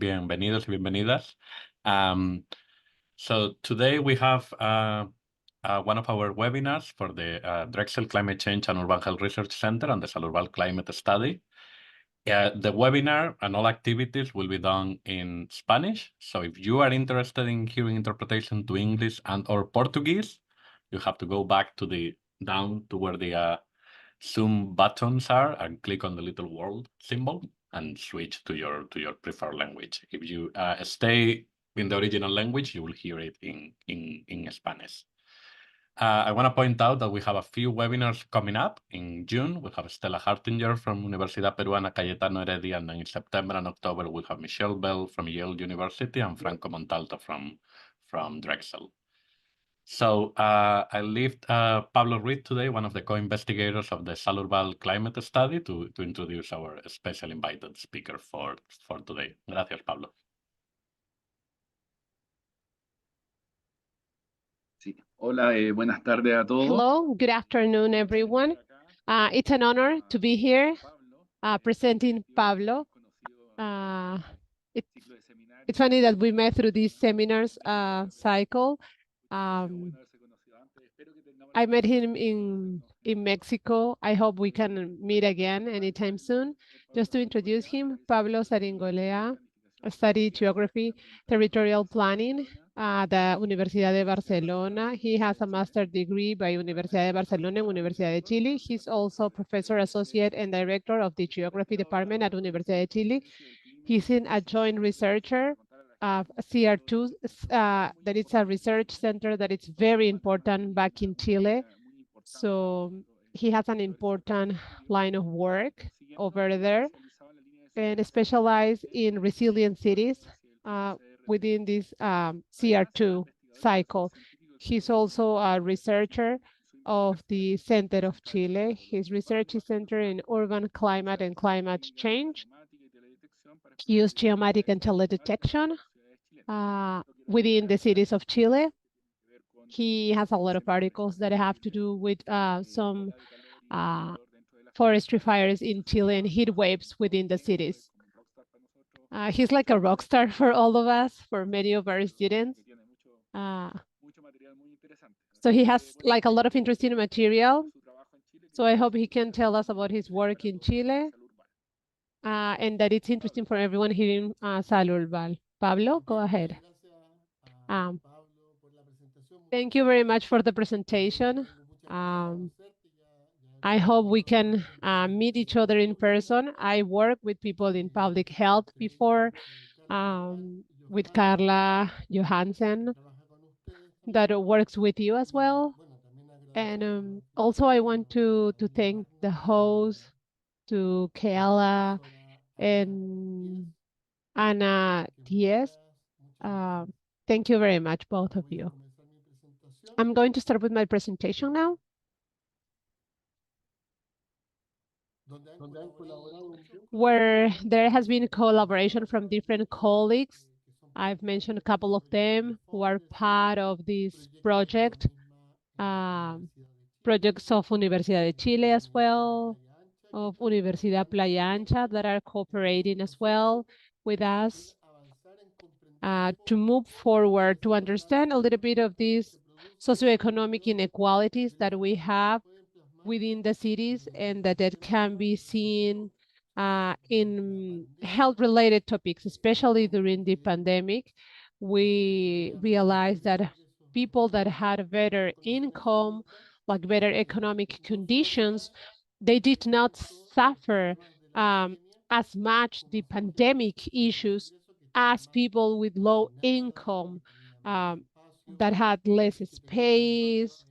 bienvenidos y bienvenidas. So today we have one of our webinars for the Drexel Climate Change and Urban Health Research Center and the SALURBAL Climate Study. The webinar and all activities will be done in Spanish. So if you are interested in hearing interpretation to English and or Portuguese, you have to go back to down to where the Zoom buttons are and click on the little world symbol and switch to your preferred language. If you stay in the original language, you will hear it in Spanish. I want to point out that we have a few webinars coming up in June. We have Stella Hartinger from Universidad Peruana Cayetano Heredia, and then in September and October we'll have Michelle Bell from Yale University and Franco Montalto from Drexel. So I left Pablo Reed today, one of the co-investigators of the SALURBAL climate study, to introduce our special invited speaker for today. Gracias, Pablo. Sí. Hola, buenas tardes a todos. Hello, good afternoon, everyone. It's an honor to be here presenting Pablo. It's funny that we met through these seminars cycle. I met him in Mexico. I hope we can meet again anytime soon. Just to introduce him, Pablo Sarricolea studied geography, territorial planning at the Universidad de Barcelona. He has a master's degree by Universidad de Barcelona and Universidad de Chile. He's also professor associate and director of the geography department at Universidad de Chile. He's an adjoint researcher of CR2, that it's a research center that is very important back in Chile. So he has an important line of work over there and specialized in resilient cities within this CR2 cycle. He's also a researcher of the Center of Chile. His research is centered in urban climate and climate change. He used geomatic and teledetection within the cities of Chile. He has a lot of articles that have to do with some forestry fires in Chile and heat waves within the cities. He's like a rock star for all of us, for many of our students. So he has like a lot of interesting material. So I hope he can tell us about his work in Chile and that it's interesting for everyone here in SALURBAL. Pablo, go ahead. Thank you very much for the presentation. I hope we can meet each other in person. I worked with people in public health before, with Carla Johansen, that works with you as well. And also I want to thank the host, to Kayla and Ana Diaz. Thank you very much, both of you. I'm going to start with my presentation now. Where there has been collaboration from different colleagues. I've mentioned a couple of them who are part of this project, projects of Universidad de Chile as well, of Universidad Playa Ancha, that are cooperating as well with us to move forward, to understand a little bit of these socioeconomic inequalities that we have within the cities and that can be seen in health-related topics, especially during the pandemic. We realized that people that had better income, like better economic conditions, they did not suffer as much the pandemic issues as people with low income that had less space,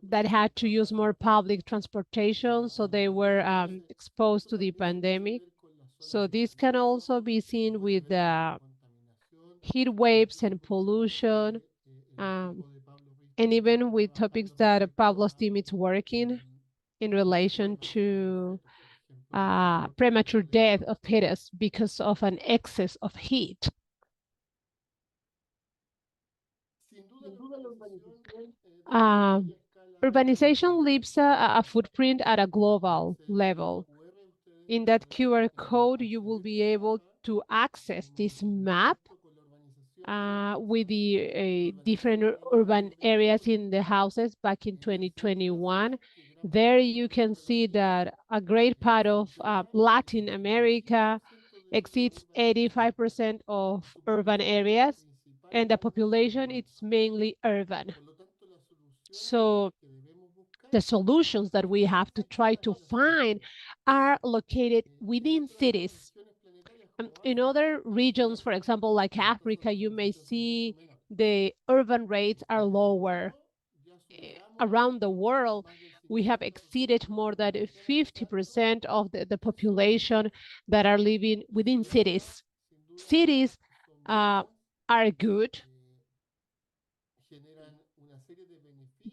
that had to use more public transportation, so they were exposed to the pandemic. So this can also be seen with heat waves and pollution, and even with topics that Pablo's team is working in relation to premature death of fetus because of an excess of heat. Urbanization leaves a footprint at a global level. In that QR code, you will be able to access this map with the different urban areas in the houses back in 2021. There you can see that a great part of Latin America exceeds 85% of urban areas, and the population is mainly urban. So the solutions that we have to try to find are located within cities. In other regions, for example, like Africa, you may see the urban rates are lower. Around the world, we have exceeded more than 50% of the population that are living within cities. Cities are good.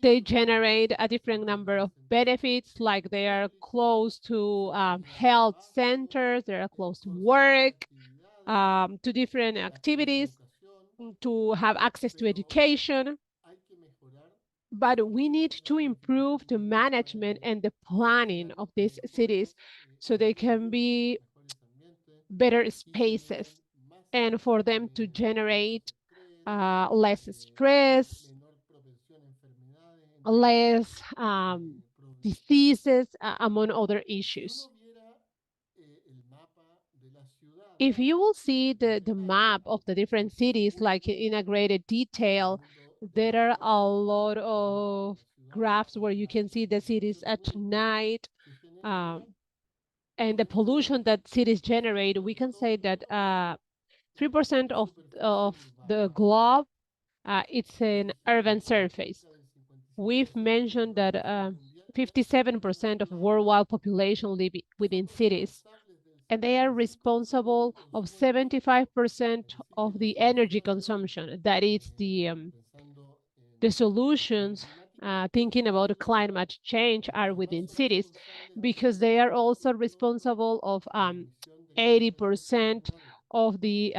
They generate a different number of benefits, like they are close to health centers, they are close to work, to different activities, to have access to education. But we need to improve the management and the planning of these cities so they can be better spaces and for them to generate less stress, less diseases, among other issues. If you will see the map of the different cities, like in a greater detail, there are a lot of graphs where you can see the cities at night, and the pollution that cities generate. We can say that 3% of the globe, it's an urban surface. We've mentioned that 57% of worldwide population live within cities, and they are responsible of 75% of the energy consumption. That is the solutions, thinking about climate change, are within cities, because they are also responsible of 80% of the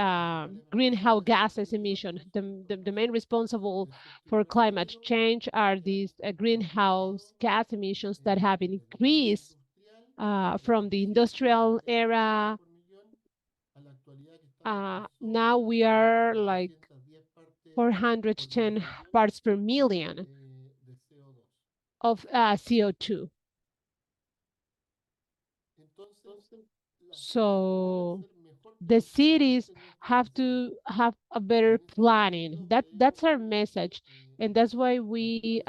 greenhouse gases emission. The main responsible for climate change are these greenhouse gas emissions that have increased from the industrial era. Now we are like 410 parts per million of CO2. So the cities have to have a better planning. That's our message, and that's why we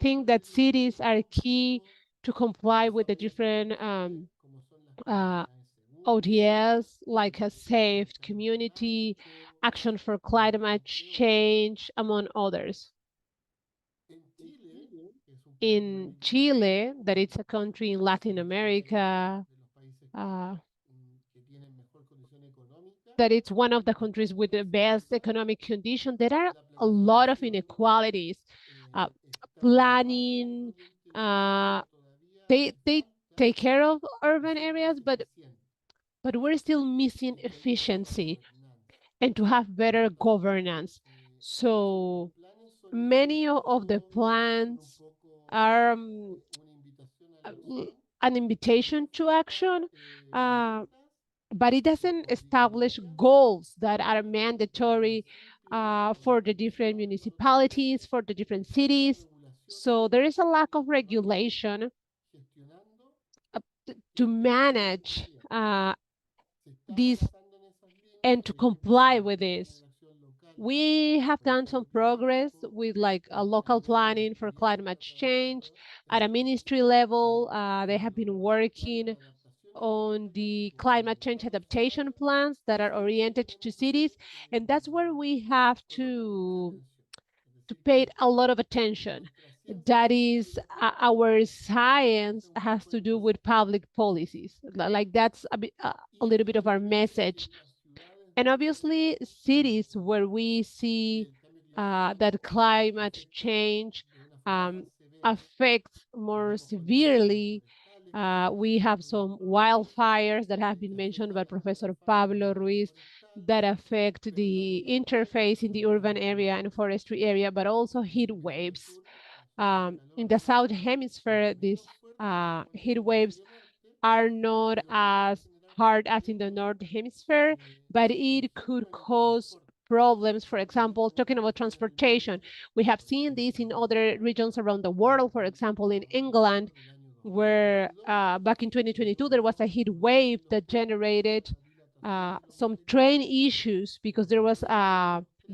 think that cities are key to comply with the different ODS, like a safe community, action for climate change, among others. In Chile, that it's a country in Latin America, that it's one of the countries with the best economic condition, there are a lot of inequalities. Planning, they take care of urban areas, but we're still missing efficiency and to have better governance. So many of the plans are an invitation to action, but it doesn't establish goals that are mandatory for the different municipalities, for the different cities. So there is a lack of regulation to manage this and to comply with this. We have done some progress with like a local planning for climate change. At a ministry level, they have been working on the climate change adaptation plans that are oriented to cities. And that's where we have to pay a lot of attention. That is, our science has to do with public policies. Like that's a little bit of our message. And obviously, cities where we see that climate change affects more severely. We have some wildfires that have been mentioned by Professor Pablo Ruiz that affect the interface in the urban area and forestry area, but also heat waves. In the South Hemisphere, these heat waves are not as hard as in the North Hemisphere, but it could cause problems. For example, talking about transportation, we have seen this in other regions around the world. For example, in England, where back in 2022, there was a heat wave that generated some train issues because there was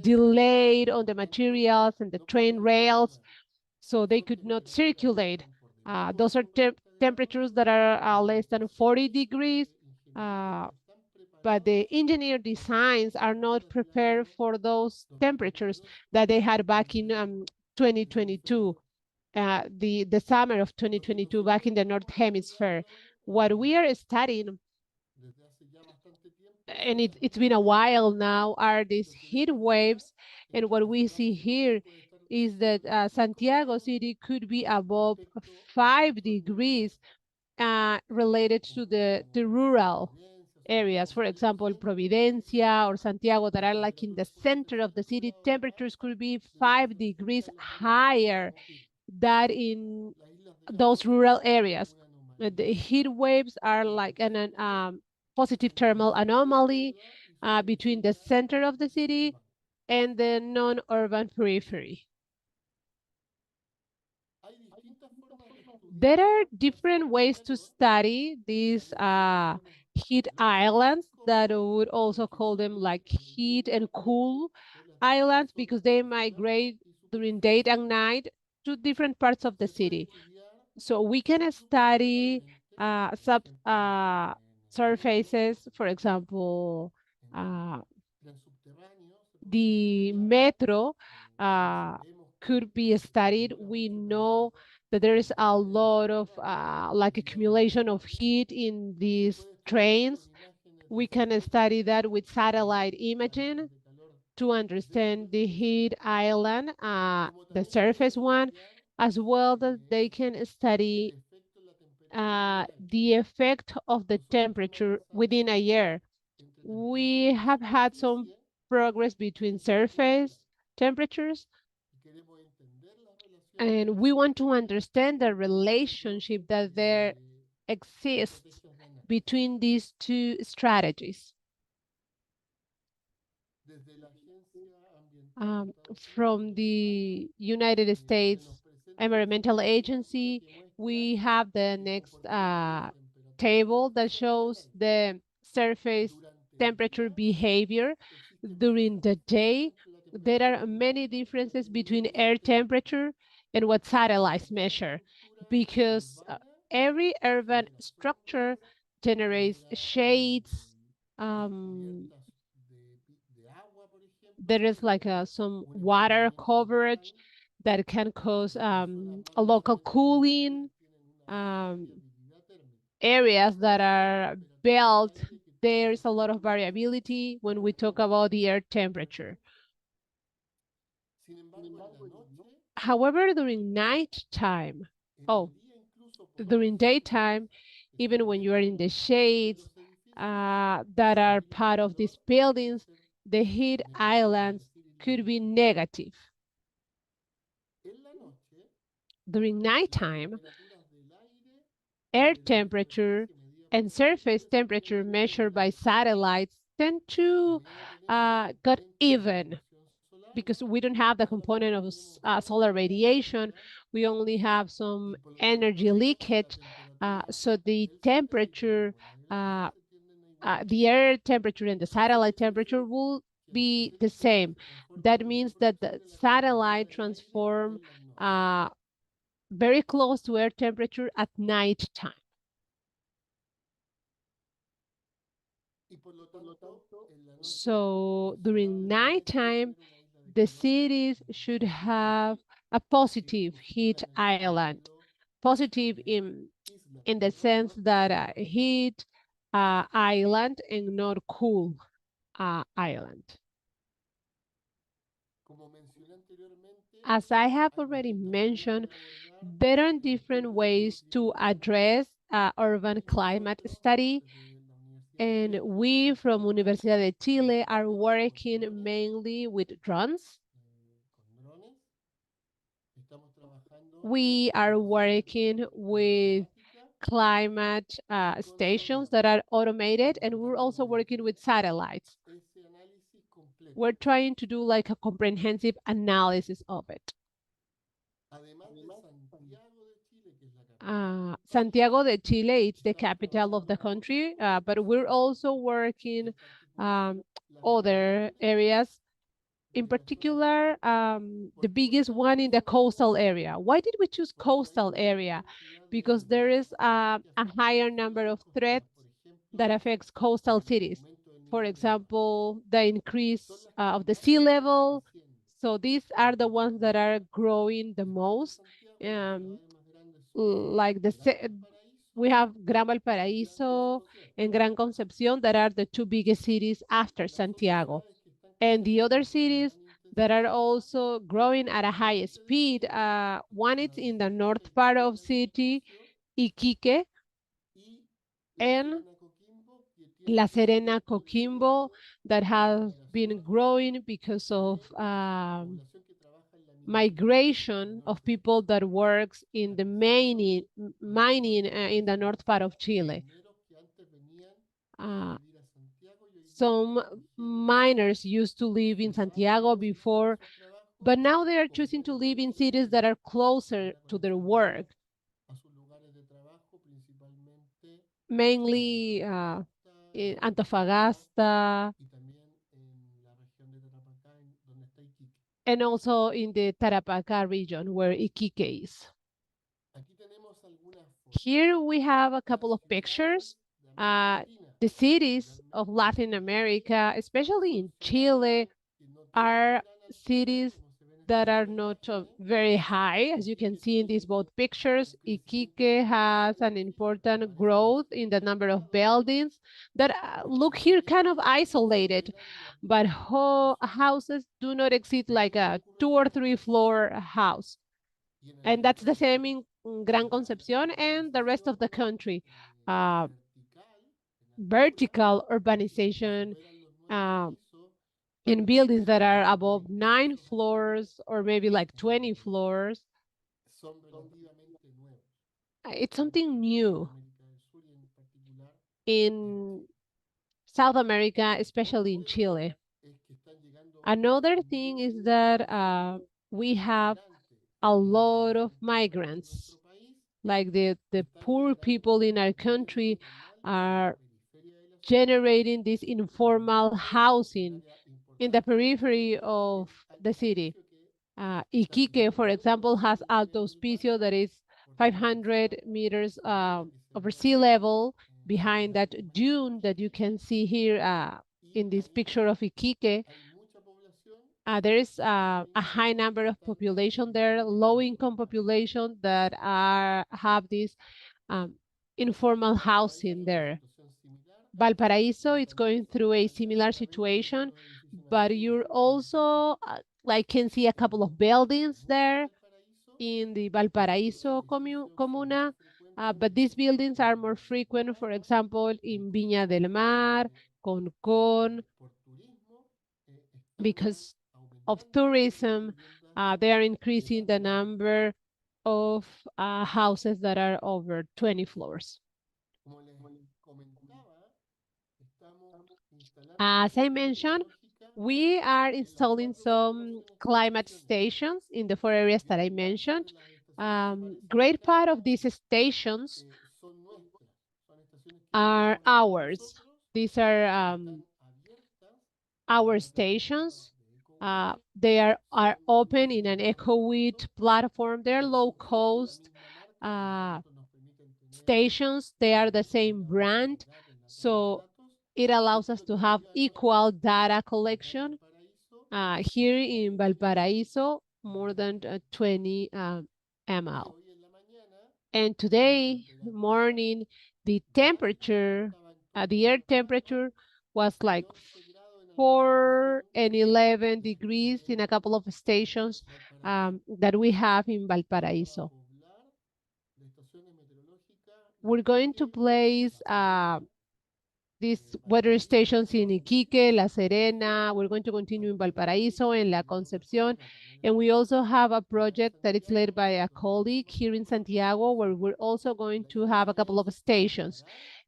delayed on the materials and the train rails, so they could not circulate. Those are temperatures that are less than 40 degrees, but the engineer designs are not prepared for those temperatures that they had back in 2022, the summer of 2022, back in the North Hemisphere. What we are studying, and it's been a while now, are these heat waves. And what we see here is that Santiago City could be above 5 degrees related to the rural areas. For example, Providencia or Santiago, that are like in the center of the city, temperatures could be 5 degrees higher than in those rural areas. The heat waves are like an positive thermal anomaly between the center of the city and the non-urban periphery. There are different ways to study these heat islands, that would also call them like heat and cool islands, because they migrate during day and night to different parts of the city. So we can study surfaces, for example, the metro could be studied. We know that there is a lot of like accumulation of heat in these trains. We can study that with satellite imaging to understand the heat island, the surface one, as well as they can study the effect of the temperature within a year. We have had some progress between surface temperatures, and we want to understand the relationship that there exists between these two strategies. From the United States Environmental Agency, we have the next table that shows the surface temperature behavior during the day. There are many differences between air temperature and what satellites measure, because every urban structure generates shades. There is like some water coverage that can cause a local cooling. Areas that are built, there's a lot of variability when we talk about the air temperature. However, during nighttime, during daytime, even when you are in the shades that are part of these buildings, the heat islands could be negative. During nighttime, air temperature and surface temperature measured by satellites tend to get even, because we don't have the component of solar radiation. We only have some energy leakage. So the temperature, the air temperature and the satellite temperature will be the same. That means that the satellite transform very close to air temperature at night time. So during nighttime, the cities should have a positive heat island. Positive in the sense that heat island and not cool island. As I have already mentioned, there are different ways to address urban climate study. And we from Universidad de Chile are working mainly with drones. We are working with climate stations that are automated, and we're also working with satellites. We're trying to do like a comprehensive analysis of it. Santiago de Chile, it's the capital of the country, but we're also working other areas. In particular, the biggest one in the coastal area. Why did we choose coastal area? Because there is a higher number of threats that affects coastal cities. For example, the increase of the sea level. So these are the ones that are growing the most. Like we have Gran Valparaíso and Gran Concepción that are the two biggest cities after Santiago. And the other cities that are also growing at a high speed, one is in the north part of city, Iquique, and La Serena, Coquimbo, that have been growing because of migration of people that works in the mining in the north part of Chile. Some miners used to live in Santiago before, but now they are choosing to live in cities that are closer to their work, mainly in Antofagasta and also in the Tarapacá region where Iquique is. Here we have a couple of pictures. The cities of Latin America, especially in Chile, are cities that are not very high. As you can see in these both pictures, Iquique has an important growth in the number of buildings that look here kind of isolated, but houses do not exceed like a 2 or 3 floor house. And that's the same in Gran Concepción and the rest of the country. Vertical urbanization in buildings that are above 9 floors or maybe like 20 floors. It's something new in South America, especially in Chile. Another thing is that we have a lot of migrants, like the poor people in our country are generating this informal housing in the periphery of the city. Iquique, for example, has Alto Hospicio that is 500 meters over sea level. Behind that dune that you can see here in this picture of Iquique, there is a high number of population there, low-income population that have this informal housing there. Valparaíso is going through a similar situation, but you're also like can see a couple of buildings there in the Valparaíso comuna, but these buildings are more frequent, for example, in Viña del Mar, Concón, because of tourism, they are increasing the number of houses that are over 20 floors. As I mentioned, we are installing some climate stations in the 4 areas that I mentioned. Great part of these stations are ours. These are our stations. They are open in an EcoWheat platform. They're low cost stations. They are the same brand. So it allows us to have equal data collection. Here in Valparaíso, more than 20 ml. And today morning, the temperature, the air temperature was like 4 and 11 degrees in a couple of stations that we have in Valparaíso. We're going to place these weather stations in Iquique, La Serena. We're going to continue in Valparaíso and La Concepción. And we also have a project that is led by a colleague here in Santiago, where we're also going to have a couple of stations.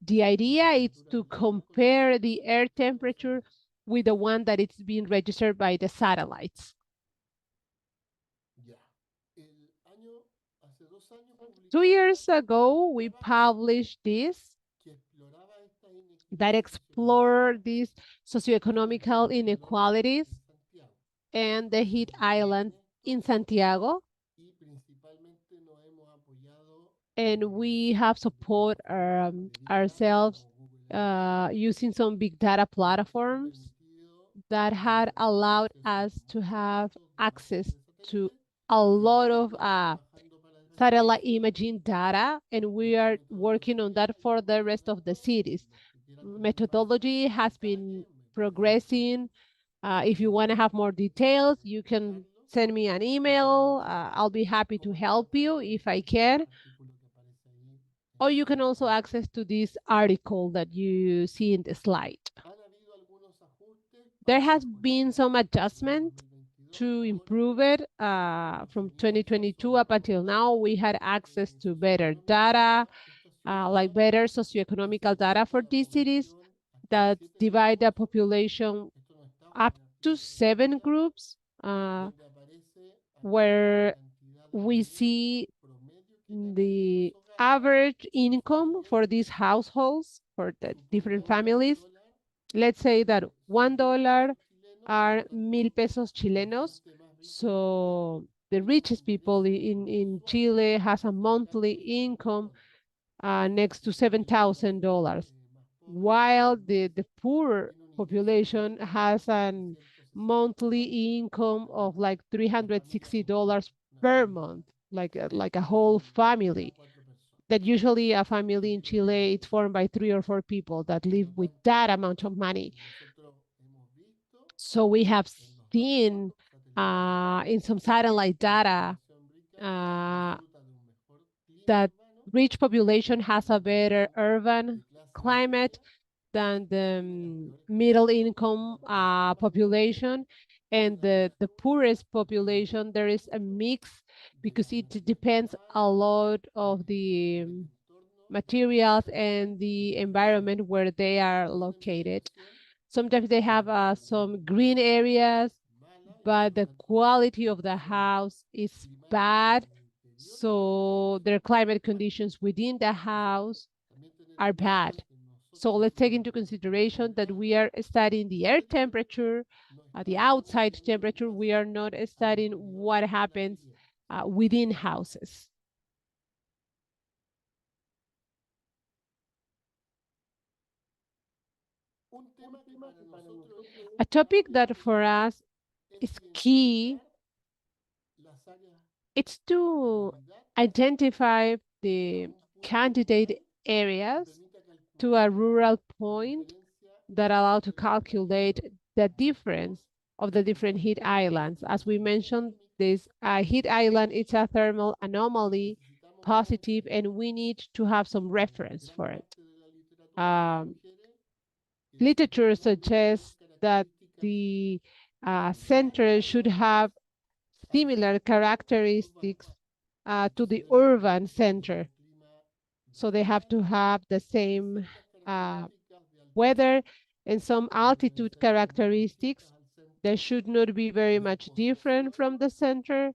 The idea is to compare the air temperature with the one that it's being registered by the satellites. 2 years ago, we published this that explore these socioeconomic inequalities and the heat islands in Santiago. And we have support ourselves using some big data platforms that had allowed us to have access to a lot of satellite imaging data, and we are working on that for the rest of the cities. Methodology has been progressing. If you want to have more details, you can send me an email. I'll be happy to help you if I can. Or you can also access to this article that you see in the slide. There has been some adjustment to improve it. From 2022 up until now, we had access to better data, like better socioeconomic data for these cities that divide the population up to 7 groups, where we see the average income for these households, for the different families. Let's say that $1 are 1,000 pesos chilenos. So the richest people in Chile has a monthly income next to $7,000, while the poor population has a monthly income of like $360 per month, like a whole family. That usually a family in Chile is formed by 3 or 4 people that live with that amount of money. So we have seen in some satellite data that rich population has a better urban climate than the middle income population, and the poorest population, there is a mix because it depends a lot of the materials and the environment where they are located. Sometimes they have some green areas, but the quality of the house is bad. So their climate conditions within the house are bad. So let's take into consideration that we are studying the air temperature, the outside temperature. We are not studying what happens within houses. A topic that for us is key, it's to identify the candidate areas to a rural point that allow to calculate the difference of the different heat islands. As we mentioned, this heat island is a thermal anomaly, positive, and we need to have some reference for it. Literature suggests that the center should have similar characteristics to the urban center. So they have to have the same weather and some altitude characteristics. They should not be very much different from the center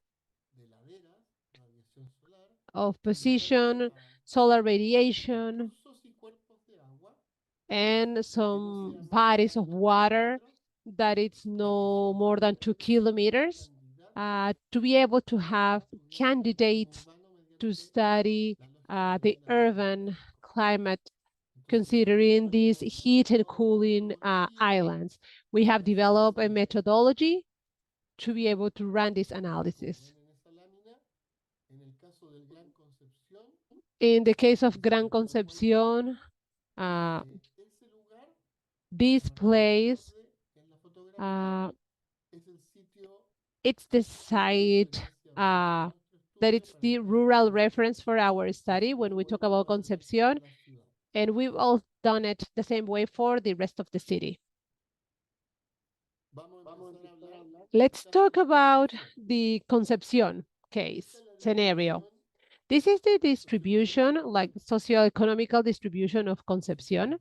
of position, solar radiation, and some bodies of water that it's no more than 2 kilometers to be able to have candidates to study the urban climate considering these heat and cooling islands. We have developed a methodology to be able to run this analysis. In the case of Gran Concepción, this place, it's the site that it's the rural reference for our study when we talk about Concepción. And we've all done it the same way for the rest of the city. Let's talk about the Concepción case scenario. This is the distribution, like socioeconomical distribution of Concepción.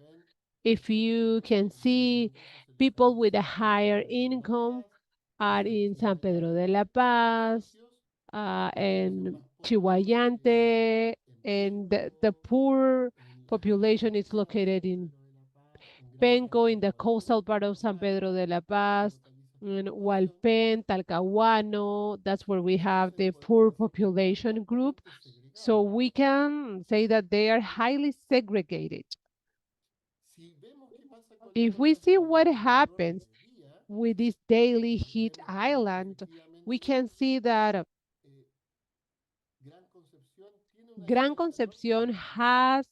If you can see, people with a higher income are in San Pedro de la Paz, and Chihuayante, and the poor population is located in Penco, in the coastal part of San Pedro de la Paz, in Hualpén, Talcahuano. That's where we have the poor population group. So we can say that they are highly segregated. If we see what happens with this daily heat island, we can see that Gran Concepción has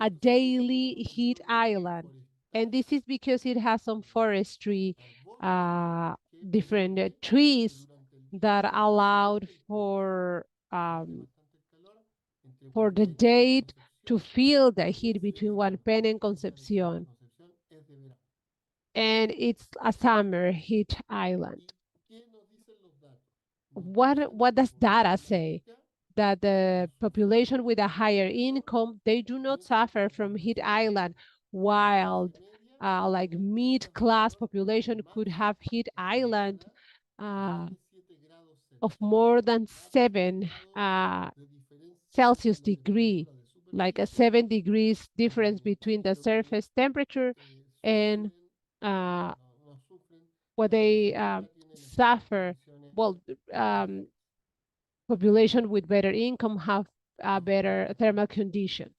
a daily heat island, and this is because it has some forestry, different trees that allowed for the day to feel the heat between Hualpén and Concepción. And it's a summer heat island. What does data say? That the population with a higher income, they do not suffer from heat island, while like mid-class population could have heat island of more than 7 Celsius degree, like a 7 degrees difference between the surface temperature and what they suffer. Well, population with better income have better thermal conditions.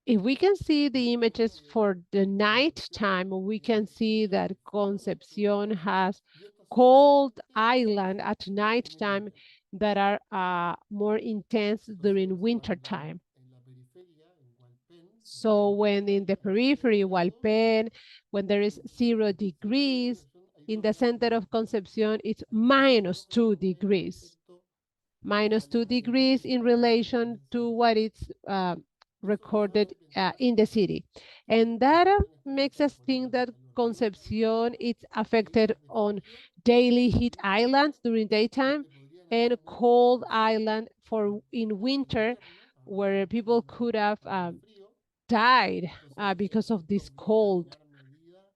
If we can see the images for the night time, we can see that Concepción has cold island at night time that are more intense during winter time. So when in the periphery, Hualpén, when there is 0 degrees, in the center of Concepción, it's -2 degrees. -2 degrees in relation to what it's recorded in the city. And that makes us think that Concepción is affected on daily heat islands during daytime and cold island for in winter, where people could have died because of this cold.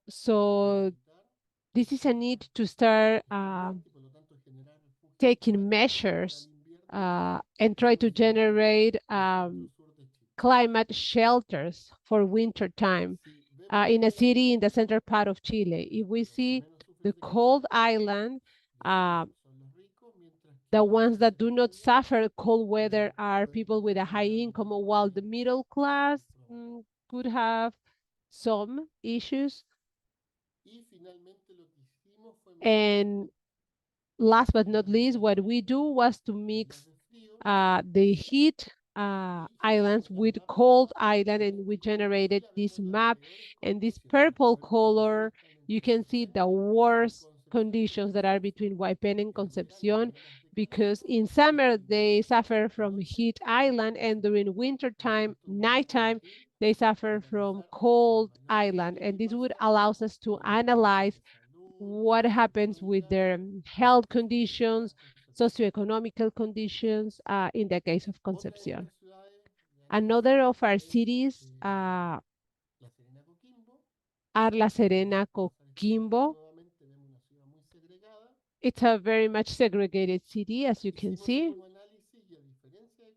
So this is a need to start taking measures and try to generate climate shelters for winter time in a city in the central part of Chile. If we see the cold island, the ones that do not suffer cold weather are people with a high income, while the middle class could have some issues. And last but not least, what we do was to mix the heat islands with cold island, and we generated this map. And this purple color, you can see the worst conditions that are between Huaypén and Concepción, because in summer they suffer from heat island, and during winter time, nighttime, they suffer from cold island. And this would allow us to analyze what happens with their health conditions, socioeconomical conditions in the case of Concepción. Another of our cities are La Serena, Coquimbo. It's a very much segregated city, as you can see.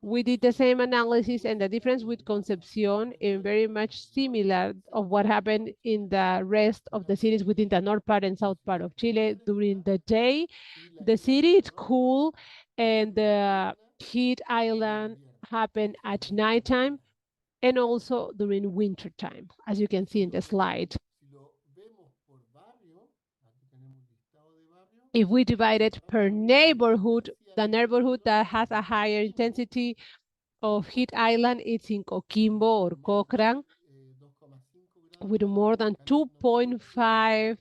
We did the same analysis, and the difference with Concepción is very much similar of what happened in the rest of the cities within the north part and south part of Chile. During the day, the city is cool, and the heat island happen at nighttime and also during winter time, as you can see in the slide. If we divide it per neighborhood, the neighborhood that has a higher intensity of heat island, it's in Coquimbo or Cochrane, with more than 2.5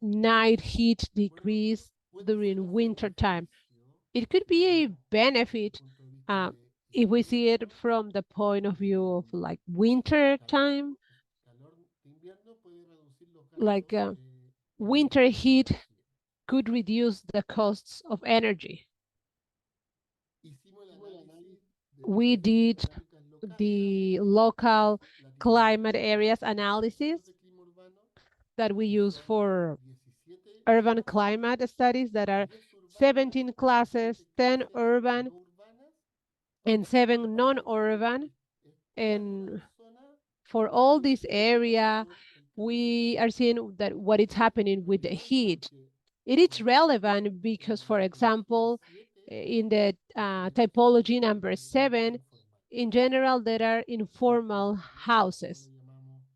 night heat degrees during winter time. It could be a benefit if we see it from the point of view of like winter time, like winter heat could reduce the costs of energy. We did the local climate areas analysis that we use for urban climate studies that are 17 classes, 10 urban and 7 non-urban. And for all this area, we are seeing that what is happening with the heat. It is relevant because, for example, in the typology number 7, in general, there are informal houses,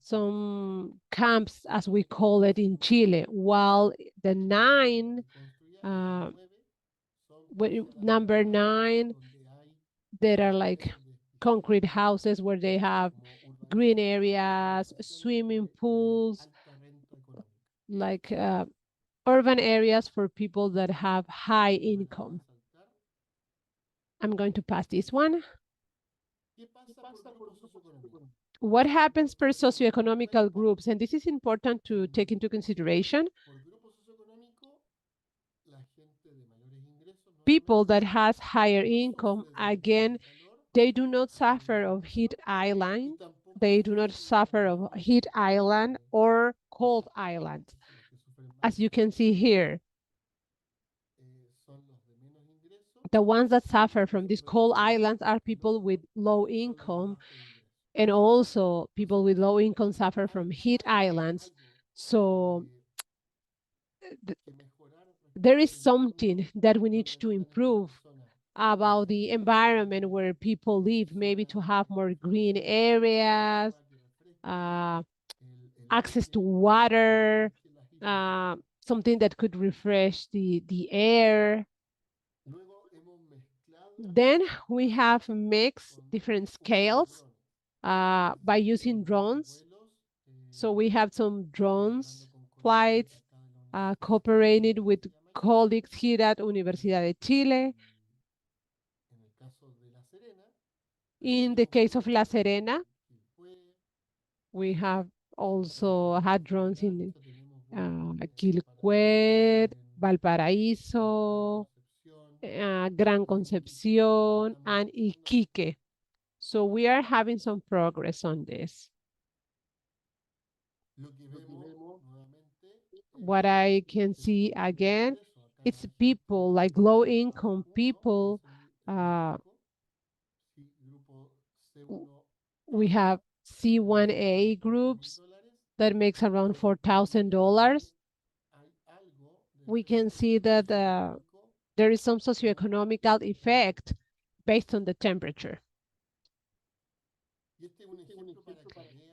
some camps, as we call it in Chile, while the 9, number 9, there are like concrete houses where they have green areas, swimming pools, like urban areas for people that have high income. I'm going to pass this one. What happens per socioeconomical groups? And this is important to take into consideration. People that has higher income, again, they do not suffer of heat island. They do not suffer of heat island or cold island. As you can see here, the ones that suffer from these cold islands are people with low income, and also people with low income suffer from heat islands. So there is something that we need to improve about the environment where people live, maybe to have more green areas, access to water, something that could refresh the air. Then we have mixed different scales by using drones. So we have some drones flights cooperated with colleagues here at Universidad de Chile. In the case of La Serena, we have also had drones in Quilpué, Valparaíso, Gran Concepción, and Iquique. So we are having some progress on this. What I can see again, it's people like low income people. We have C1A groups that makes around $4,000. We can see that there is some socioeconomical effect based on the temperature.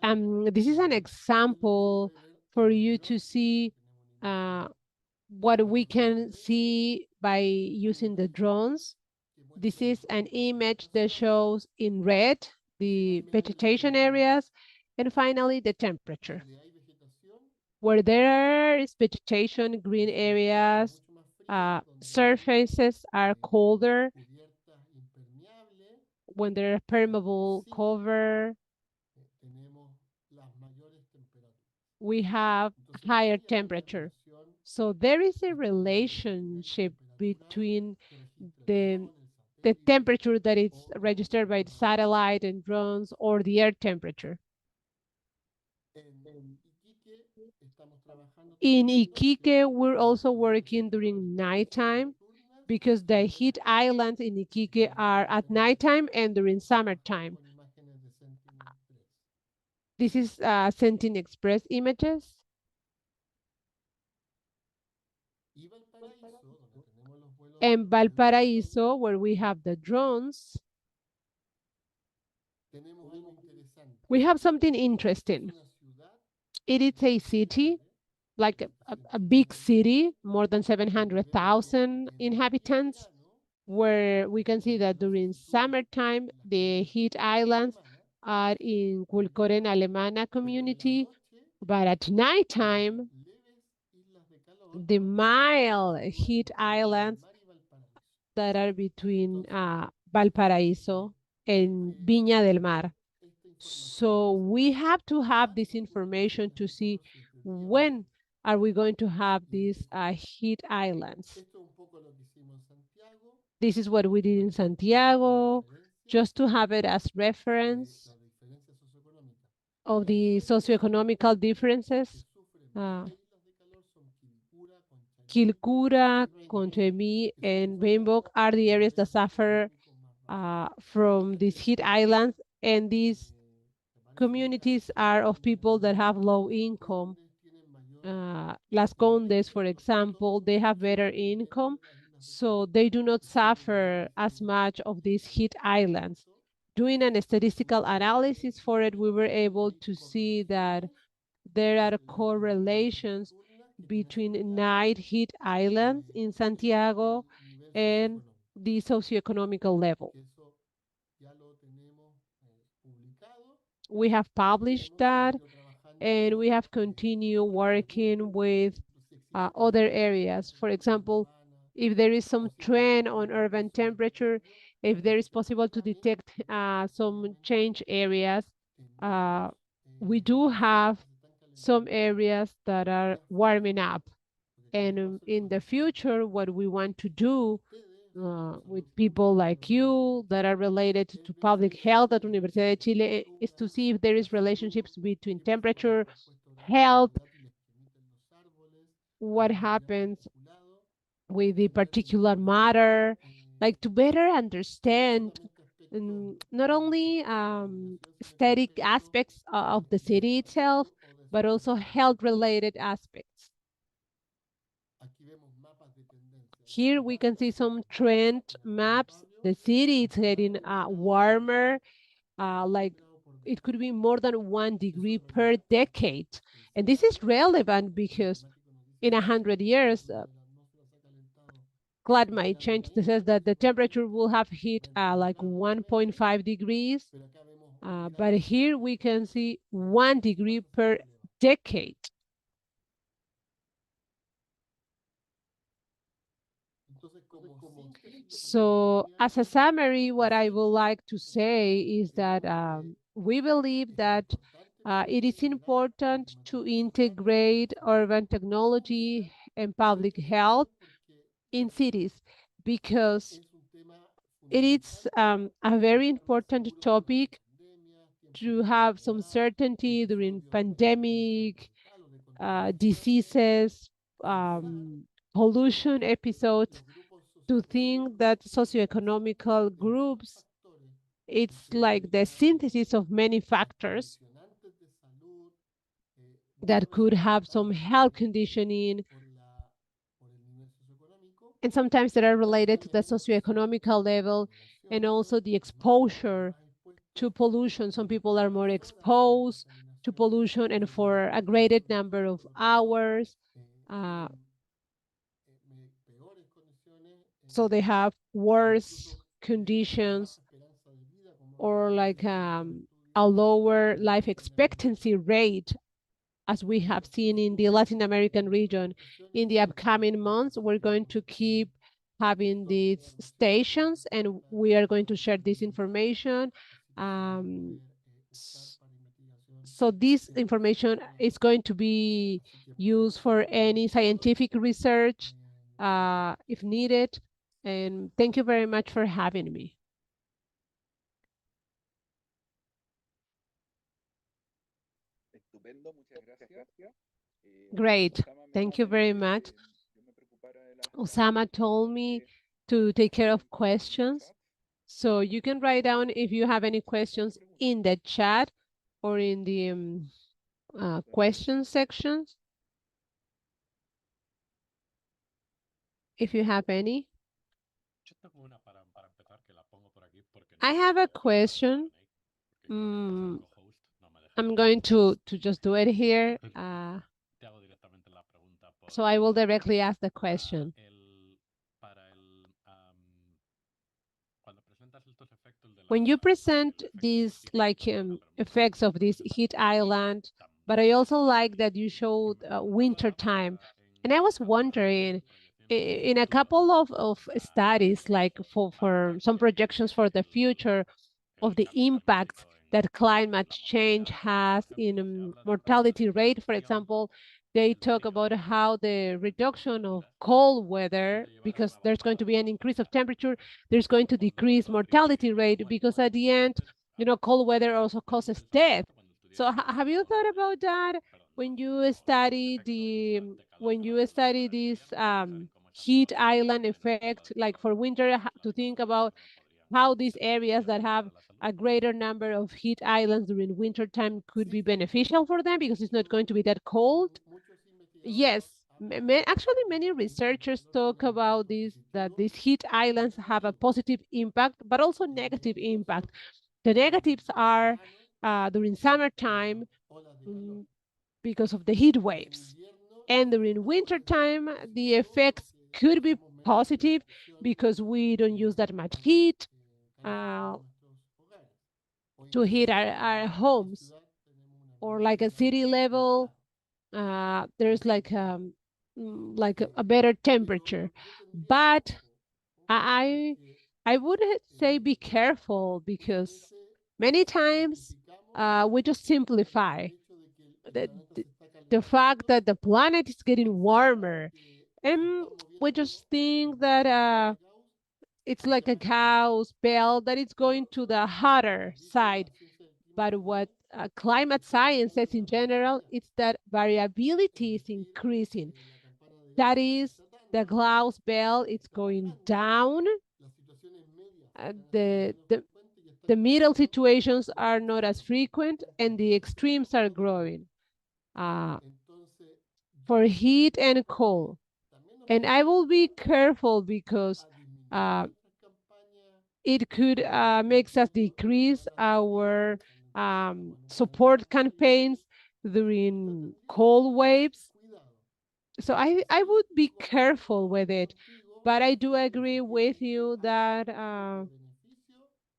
This is an example for you to see what we can see by using the drones. This is an image that shows in red the vegetation areas, and finally the temperature. Where there is vegetation, green areas, surfaces are colder. When there are permeable cover, we have higher temperature. So there is a relationship between the temperature that is registered by the satellite and drones or the air temperature. In Iquique, we're also working during nighttime because the heat islands in Iquique are at nighttime and during summertime. This is Sentin Express images. And Valparaíso, where we have the drones, we have something interesting. It is a city, like a big city, more than 700,000 inhabitants, where we can see that during summertime, the heat islands are in Culcoren Alemana community, but at nighttime, the mild heat islands that are between Valparaíso and Viña del Mar. So we have to have this information to see when are we going to have these heat islands. This is what we did in Santiago, just to have it as reference of the socioeconomical differences. Quilcura, Contemí, and Beinbok are the areas that suffer from these heat islands, and these communities are of people that have low income. Las Condes, for example, they have better income, so they do not suffer as much of these heat islands. Doing an statistical analysis for it, we were able to see that there are correlations between night heat islands in Santiago and the socioeconomical level. We have published that, and we have continued working with other areas. For example, if there is some trend on urban temperature, if there is possible to detect some change areas, we do have some areas that are warming up. And in the future, what we want to do with people like you that are related to public health at Universidad de Chile is to see if there is relationships between temperature, health, what happens with the particulate matter, like to better understand not only aesthetic aspects of the city itself, but also health-related aspects. Here we can see some trend maps. The city is getting warmer, like it could be more than 1 degree per decade. And this is relevant because in 100 years, climate change says that the temperature will have hit like 1.5 degrees. But here we can see 1 degree per decade. So as a summary, what I would like to say is that we believe that it is important to integrate urban technology and public health in cities because it is a very important topic to have some certainty during pandemic, diseases, pollution episodes, to think that socioeconomical groups, it's like the synthesis of many factors that could have some health conditioning, and sometimes that are related to the socioeconomical level and also the exposure to pollution. Some people are more exposed to pollution and for a greater number of hours. So they have worse conditions or like a lower life expectancy rate, as we have seen in the Latin American region. In the upcoming months, we're going to keep having these stations and we are going to share this information. So this information is going to be used for any scientific research if needed. And thank you very much for having me. Great. Thank you very much. Osama told me to take care of questions. So you can write down if you have any questions in the chat or in the question sections. If you have any. I have a question. I'm going to just do it here. So I will directly ask the question. When you present these like effects of this heat island, but I also like that you showed winter time. And I was wondering, in a couple of studies, like for some projections for the future, of the impacts that climate change has in mortality rate. For example, they talk about how the reduction of cold weather, because there's going to be an increase of temperature, there's going to decrease mortality rate, because at the end, cold weather also causes death. So have you thought about that when you study this heat island effect, like for winter, to think about how these areas that have a greater number of heat islands during winter time could be beneficial for them because it's not going to be that cold? Yes, actually many researchers talk about this, that these heat islands have a positive impact, but also negative impact. The negatives are during summertime, because of the heat waves. And during winter time, the effects could be positive because we don't use that much heat to heat our homes. Or like a city level, there's like a better temperature. But I would say be careful, because many times we just simplify the, the, the fact that the planet is getting warmer, and we just think that it's like a Gauss belt that it's going to the hotter side. But what climate science says in general, it's that variability is increasing. That is, the Gauss belt is going down. The middle situations are not as frequent, and the extremes are growing for heat and cold. And I will be careful, because it could make us decrease our support campaigns during cold waves. So I would be careful with it. But I do agree with you that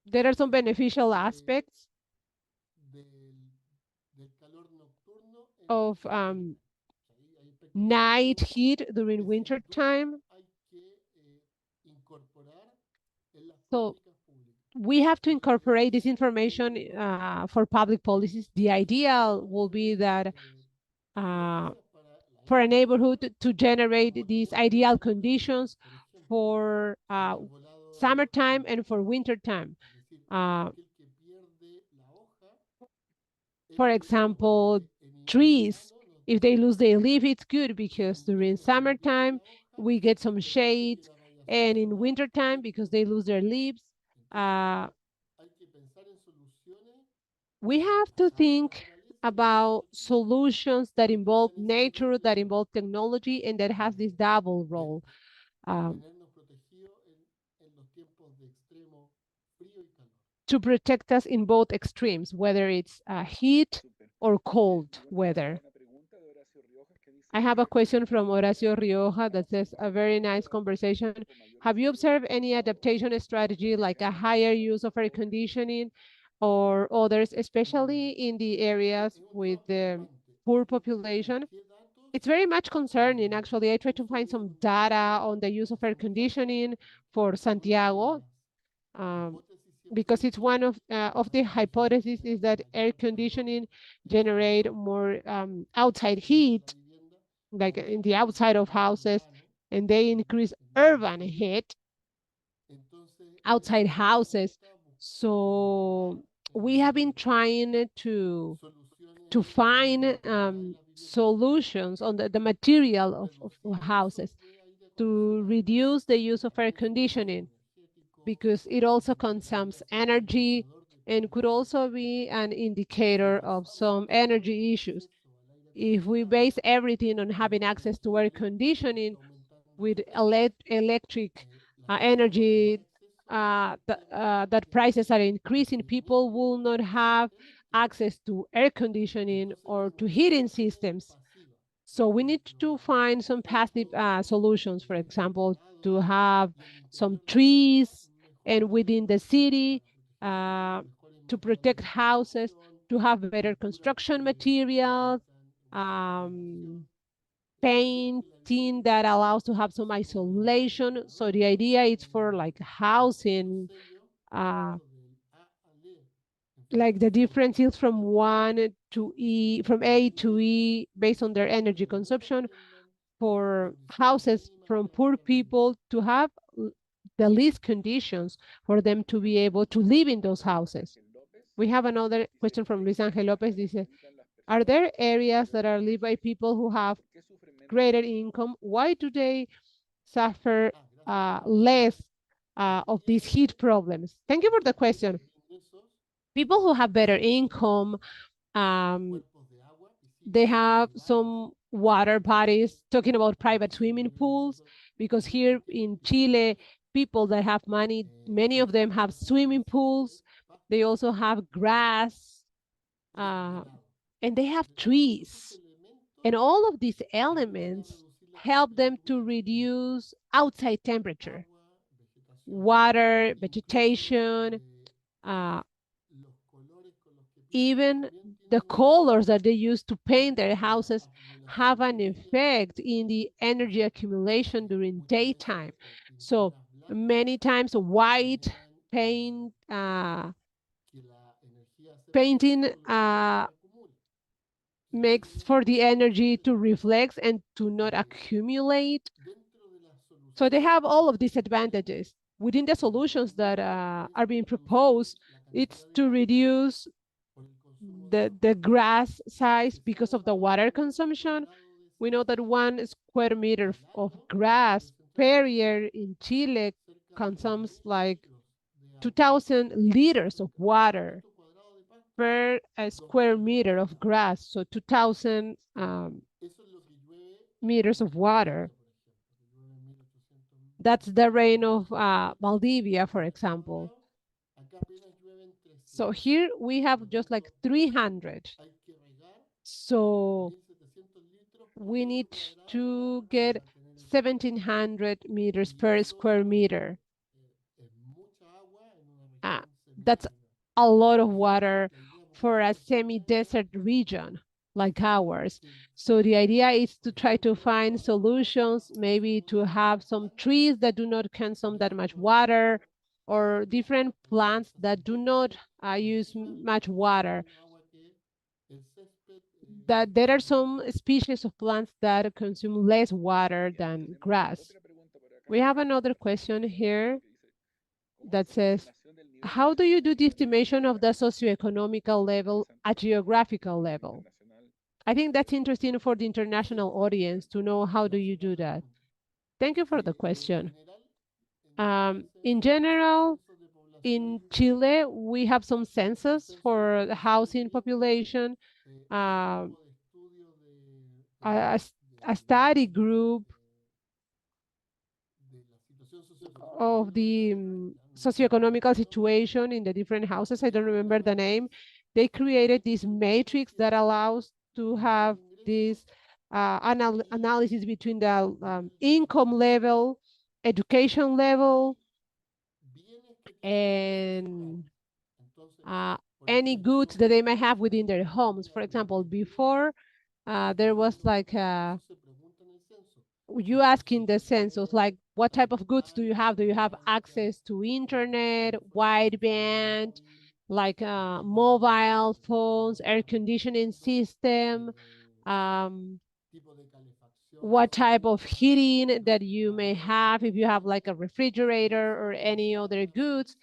there are some beneficial aspects of night heat during winter time. So we have to incorporate this information for public policies. The ideal will be that for a neighborhood to generate these ideal conditions for summertime and for winter time. For example, trees, if they lose their leaf, it's good, because during summertime we get some shade, and in wintertime, because they lose their leaves, we have to think about solutions that involve nature, that involve technology, and that has this double role to protect us in both extremes, whether it's heat or cold weather. I have a question from Horacio Rioja that says, a very nice conversation. Have you observed any adaptation strategy, like a higher use of air conditioning or others, especially in the areas with the poor population? It's very much concerning, actually. I tried to find some data on the use of air conditioning for Santiago, because it's one of the hypotheses is that air conditioning generate more outside heat, like in the outside of houses, and they increase urban heat outside houses. So we have been trying to find solutions on the material of houses to reduce the use of air conditioning, because it also consumes energy and could also be an indicator of some energy issues. If we base everything on having access to air conditioning with electric energy, that prices are increasing, people will not have access to air conditioning or to heating systems. So we need to find some passive solutions, for example, to have some trees, and within the city, to protect houses, to have better construction materials, painting that allows to have some isolation. So the idea is for like housing like the difference is from from A to E based on their energy consumption for houses from poor people to have the least conditions for them to be able to live in those houses. We have another question from Luis Angel Lopez. Dice, are there areas that are lived by people who have greater income? Why do they suffer less of these heat problems? Thank you for the question. People who have better income, they have some water bodies, talking about private swimming pools, because here in Chile, people that have money, many of them have swimming pools. They also have grass, and they have trees. And all of these elements help them to reduce outside temperature, water, vegetation, uh, even the colors that they use to paint their houses have an effect in the energy accumulation during daytime. So many times white paint, painting makes for the energy to reflect and to not accumulate. So they have all of these advantages. Within the solutions that are being proposed, it's to reduce the grass size because of the water consumption. We know that 1 square meter of grass per year in Chile consumes like 2,000 liters of water per square meter of grass, so 2,000 meters of water. That's the rain of Valdivia, for example. So here we have just like 300. So we need to get 1,700 meters per square meter. That's a lot of water for a semi-desert region like ours. So the idea is to try to find solutions, maybe to have some trees that do not consume that much water, or different plants that do not use much water. That there are some species of plants that consume less water than grass. We have another question here that says, how do you do the estimation of the socioeconomical level at geographical level? I think that's interesting for the international audience to know how do you do that. Thank you for the question. In general, in Chile, we have some census for the housing population, a, a study group of the socioeconomical situation in the different houses. I don't remember the name. They created this matrix that allows to have this analysis between the income level, education level, and any goods that they may have within their homes. For example, before there was like you ask in the census, like, what type of goods do you have? Do you have access to internet, wideband, like mobile phones, air conditioning system? What type of heating that you may have, if you have like a refrigerator or any other goods.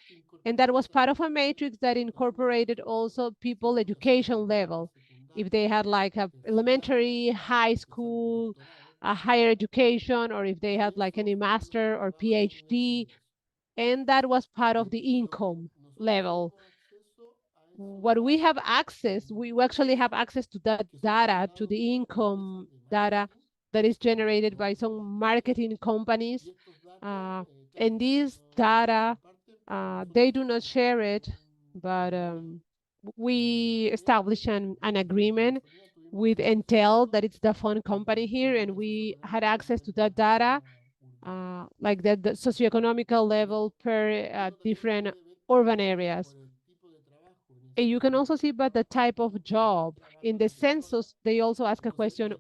And that was part of a matrix that incorporated also people education level. If they had like a elementary, high school, a higher education, or if they had like any master or PhD, and that was part of the income level. What we have access, we actually have access to that data, to the income data that is generated by some marketing companies. And these data, they do not share it, but we established an agreement with Entel, that it's the phone company here, and we had access to that data, like the socioeconomical level per different urban areas. And you can also see by the type of job. In the census, they also ask a question,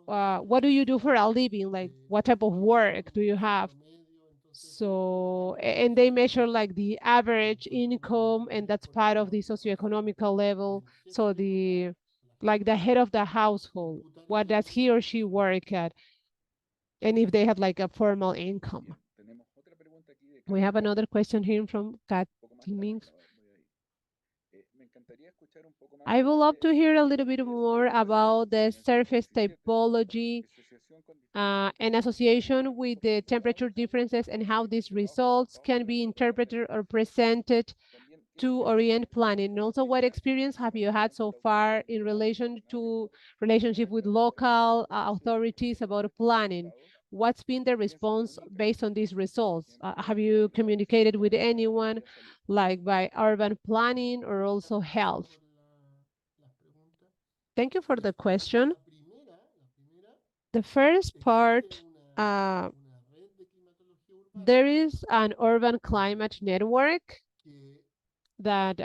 what do you do for a living? Like, what type of work do you have? So, and they measure like the average income, and that's part of the socioeconomical level. So like the head of the household, what does he or she work at? And if they have like a formal income. We have another question here from Kat Mings. I would love to hear a little bit more about the surface typology in association with the temperature differences and how these results can be interpreted or presented to orient planning. And also, what experience have you had so far in relation to relationship with local authorities about planning? What's been the response based on these results? Have you communicated with anyone, like by urban planning or also health? Thank you for the question. The first part, there is an urban climate network that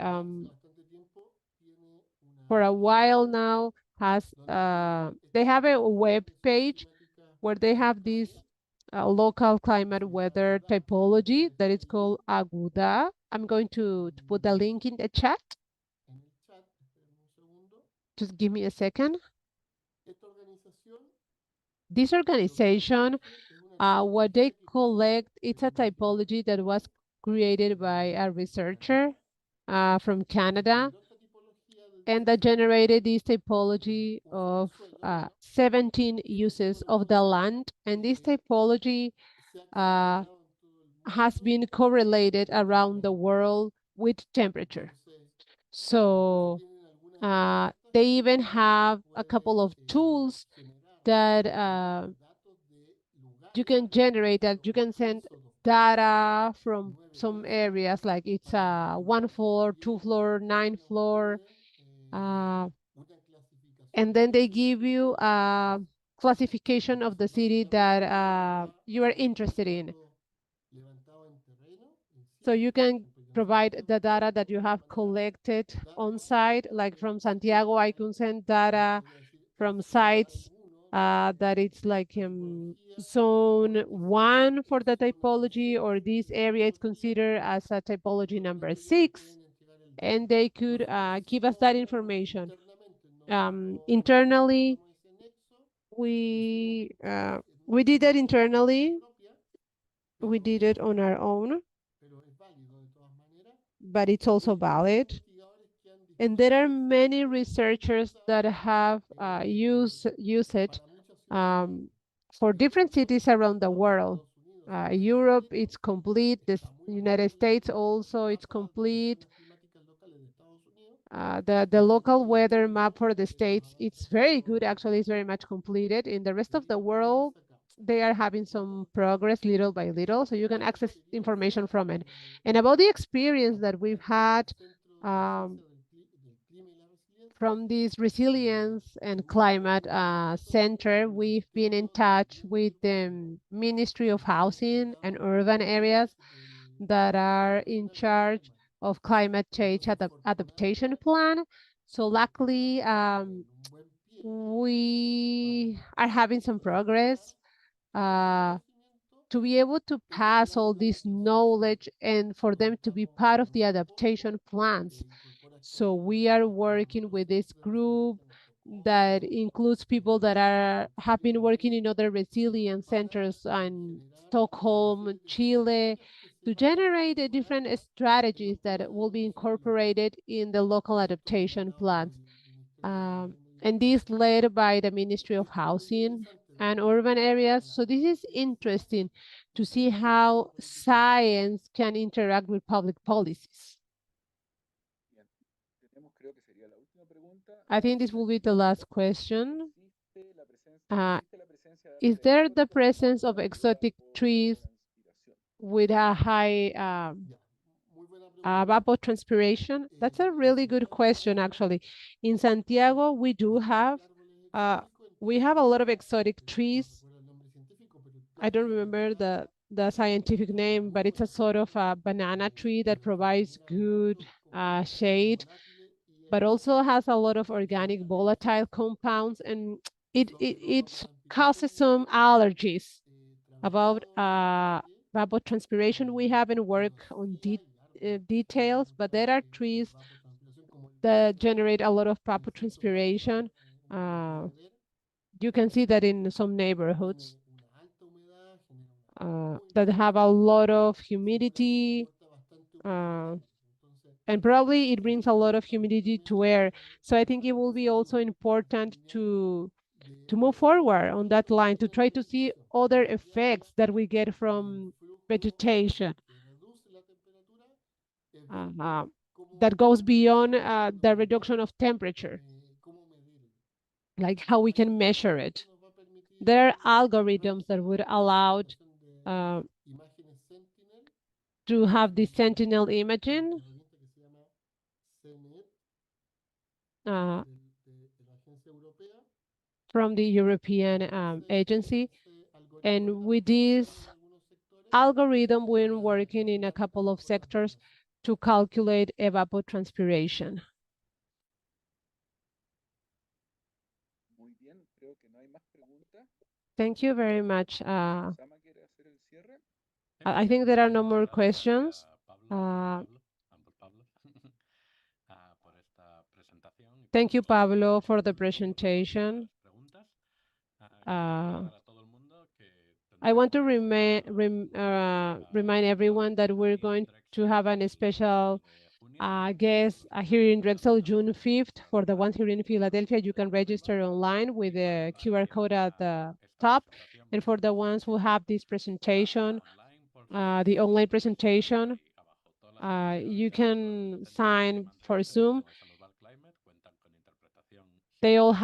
for a while now has, they have a web page where they have this local climate weather typology that is called Aguda. I'm going to put the link in the chat. Just give me a second. This organization, what they collect, it's a typology that was created by a researcher from Canada, and that generated this typology of 17 uses of the land. And this typology has been correlated around the world with temperature. So they even have a couple of tools that you can generate, that you can send data from some areas, like it's a 1 floor, 2 floor, 9 floor, and then they give you a classification of the city that you are interested in. So you can provide the data that you have collected on site, like from Santiago, I can send data from sites that it's like zone 1 for the typology, or this area is considered as a typology number 6, and they could give us that information. Internally, we did that internally. We did it on our own, but it's also valid. And there are many researchers that have used it for different cities around the world. Europe, it's complete. The United States also, it's complete. The local weather map for the states, it's very good. Actually, it's very much completed. In the rest of the world, they are having some progress little by little, so you can access information from it. And about the experience that we've had from this resilience and climate center, we've been in touch with the Ministry of Housing and Urban Areas that are in charge of climate change adaptation plan. So luckily, we are having some progress to be able to pass all this knowledge and for them to be part of the adaptation plans. So we are working with this group that includes people that have been working in other resilience centers in Stockholm, Chile, to generate different strategies that will be incorporated in the local adaptation plans. And this led by the Ministry of Housing and Urban Areas. So this is interesting to see how science can interact with public policies. I think this will be the last question. Is there the presence of exotic trees with a high evapotranspiration? That's a really good question, actually. In Santiago, we do have a lot of exotic trees. I don't remember the scientific name, but it's a sort of a banana tree that provides good shade, but also has a lot of organic volatile compounds, and it causes some allergies about evapotranspiration. We haven't worked on details, but there are trees that generate a lot of evapotranspiration. You can see that in some neighborhoods that have a lot of humidity, and probably it brings a lot of humidity to air. So I think it will be also important to move forward on that line, to try to see other effects that we get from vegetation that goes beyond the reduction of temperature, like how we can measure it. There are algorithms that would allow to have the sentinel imaging from the European agency. And with this algorithm, we're working in a couple of sectors to calculate evapotranspiration. Thank you very much. I think there are no more questions. Thank you, Pablo, for the presentation. I want to remind everyone that we're going to have a special guest here in Drexel, June 5th. For the ones here in Philadelphia, you can register online with the QR code at the top. And for the ones who have this presentation, the online presentation, you can sign for Zoom. They all have